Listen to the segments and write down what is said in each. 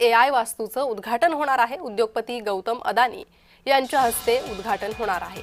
AI वास्तूचं उद्घाटन होणार आहे। उद्योगपती गौतम अदानी यांच्या हस्ते उद्घाटन होणार आहे।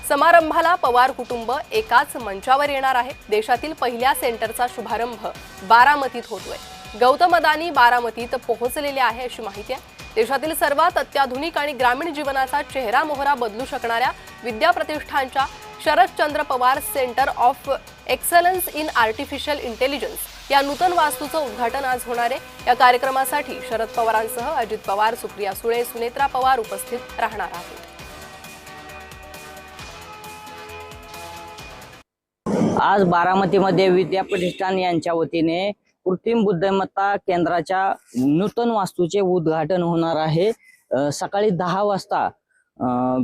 समारंभाला पवार कुटुंब एकाच मंचावर येणार आहे। देशातील पहिल्या सेंटरचा शुभारंभ बारामतीत होतोय। गौतम अदानी बारामतीत पोहोचलेले आहे अशी माहिती आहे। देशातील सर्वात अत्याधुनिक आणि ग्रामीण जीवनाचा चेहरा मोहरा बदलू शकणाऱ्या विद्या प्रतिष्ठानच्या Sharadchandra Pawar centre of excellence in artificial intelligence या नूतन वास्तूचं उद्घाटन आज होणार आहे। या कार्यक्रमासाठी शरद पवारांसह अजित पवार, सुप्रिया सुळे, सुनेत्रा पवार उपस्थित राहणार आहेत। आज बारामतीमध्ये विद्या प्रतिष्ठान यांच्या वतीने कृत्रिम बुद्धिमत्ता केंद्राच्या नूतन वास्तूचे उद्घाटन होणार आहे। सकाळी 10 वाजता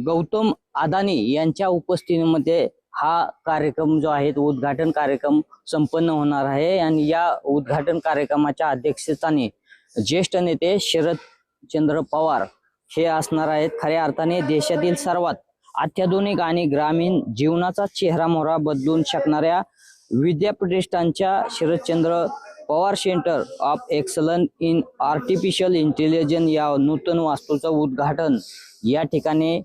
गौतम अदानी यांच्या उपस्थितीमध्ये हा कार्यक्रम जो आहे तो उद्घाटन कार्यक्रम संपन्न होणार आहे। आणि या उद्घाटन कार्यक्रमाच्या अध्यक्षस्थानी ज्येष्ठ नेते शरदचंद्र पवार हे असणार आहेत। खऱ्या अर्थाने देशातील सर्वात अत्याधुनिक आणि ग्रामीण जीवनाचा चेहरा मोहरा बदलून शकणाऱ्या विद्या प्रतिष्ठानच्या Sharadchandra Pawar centre of excellence in artificial intelligence या नूतन वास्तूचं उद्घाटन या ठिकाणी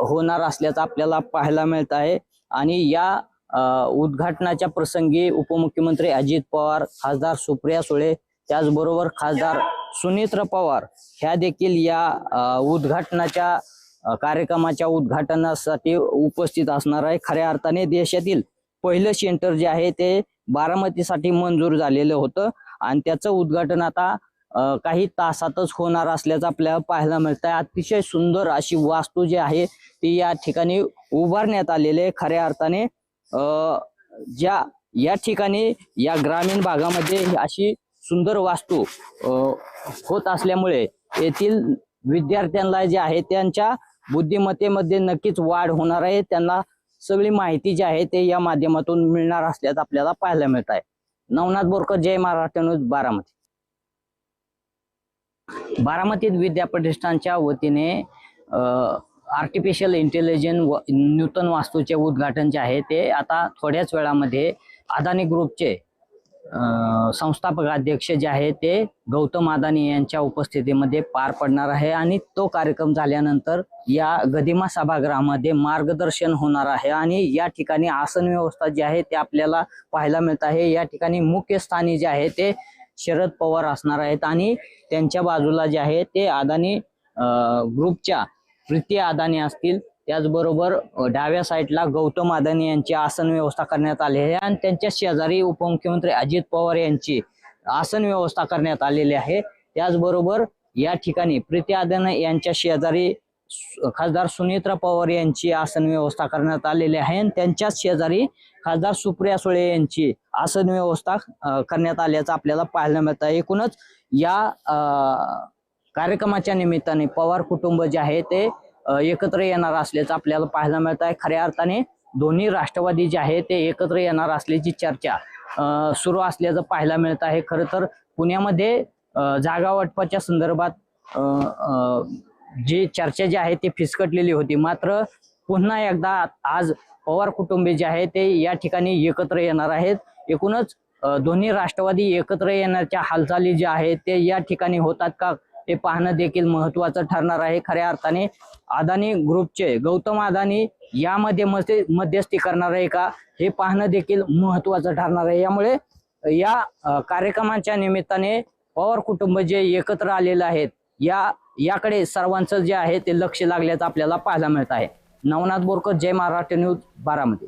होणार असल्याचं आपल्याला पाहायला मिळत आहे। आणि या उद्घाटनाच्या प्रसंगी उपमुख्यमंत्री अजित पवार, खासदार सुप्रिया सुळे, त्याचबरोबर खासदार सुनेत्रा पवार ह्या देखील या उद्घाटनाच्या कार्यक्रमाच्या उद्घाटनासाठी उपस्थित असणार आहे। खऱ्या अर्थाने देशातील पहिलं सेंटर जे आहे ते बारामतीसाठी मंजूर झालेलं होतं आणि त्याचं उद्घाटन आता काही तासातच होणार असल्याचं आपल्याला पाहायला मिळत आहे। अतिशय सुंदर अशी वास्तू जी आहे ती या ठिकाणी उभारण्यात आलेली आहे। खऱ्या अर्थाने या ठिकाणी या ग्रामीण भागामध्ये अशी सुंदर वास्तू होत असल्यामुळे येथील विद्यार्थ्यांना जे आहे त्यांच्या बुद्धिमत्तेमध्ये नक्कीच वाढ होणार आहे। त्यांना सगळी माहिती जी आहे ते या माध्यमातून मिळणार असल्याचं आपल्याला पाहायला मिळत आहे। नवनाथ बोरकर, जय महाराष्ट्र न्यूज, बारामती। बारामतीत विद्या प्रतिष्ठानच्या वतीने आर्टिफिशियल इंटेलिजन्स नूतन वास्तूचे उद्घाटन जे आहे ते आता थोड्याच वेळामध्ये अदानी ग्रुपचे संस्थापक अध्यक्ष जे आहे ते गौतम अदानी यांच्या उपस्थितीमध्ये पार पडणार आहे। आणि तो कार्यक्रम झाल्यानंतर या गदिमा सभागृहामध्ये मार्गदर्शन होणार आहे। आणि या ठिकाणी आसन व्यवस्था जी आहे ते आपल्याला पाहायला मिळत आहे। या ठिकाणी मुख्य स्थानी जे आहे ते शरद पवार असणार आहेत आणि त्यांच्या बाजूला जे आहे ते अदानी ग्रुपच्या प्रीती अदानी असतील। त्याचबरोबर डाव्या साईडला गौतम अदानी यांची आसन व्यवस्था करण्यात आली आहे आणि त्यांच्या शेजारी उपमुख्यमंत्री अजित पवार यांची आसन व्यवस्था करण्यात आलेली आहे। त्याचबरोबर या ठिकाणी प्रीती अदानी यांच्या शेजारी खासदार सुनेत्रा पवार यांची आसन व्यवस्था करण्यात आलेली आहे आणि त्यांच्याच शेजारी खासदार सुप्रिया सुळे यांची आसन व्यवस्था करण्यात आल्याचं आपल्याला पाहायला मिळतं आहे। एकूणच या कार्यक्रमाच्या निमित्ताने पवार कुटुंब जे आहे ते एकत्र येणार असल्याचं आपल्याला पाहायला मिळत आहे। खऱ्या अर्थाने दोन्ही राष्ट्रवादी जे आहे ते एकत्र येणार असल्याची चर्चा सुरू असल्याचं पाहायला मिळत आहे। खरं तर पुण्यामध्ये जागा वाटपाच्या संदर्भात जी चर्चा जी आहे ती फिसकटलेली होती, मात्र पुन्हा एकदा आज पवार कुटुंबीय जे आहे ते या ठिकाणी एकत्र येणार आहेत। एकूणच दोन्ही राष्ट्रवादी एकत्र येण्याच्या हालचाली ज्या आहेत ते या ठिकाणी होतात का ते पाहणं देखील महत्त्वाचं ठरणार आहे। खऱ्या अर्थाने अदानी ग्रुपचे गौतम अदानी यामध्ये मध्यस्थी करणार आहे का हे पाहणं देखील महत्त्वाचं ठरणार आहे। यामुळे या कार्यक्रमाच्या निमित्ताने पवार कुटुंब जे एकत्र आलेले आहेत याकडे सर्वांचं जे आहे ते लक्ष लागल्याचं आपल्याला पाहायला मिळत आहे। नवनाथ बोरकर, जय महाराष्ट्र न्यूज, बारामती।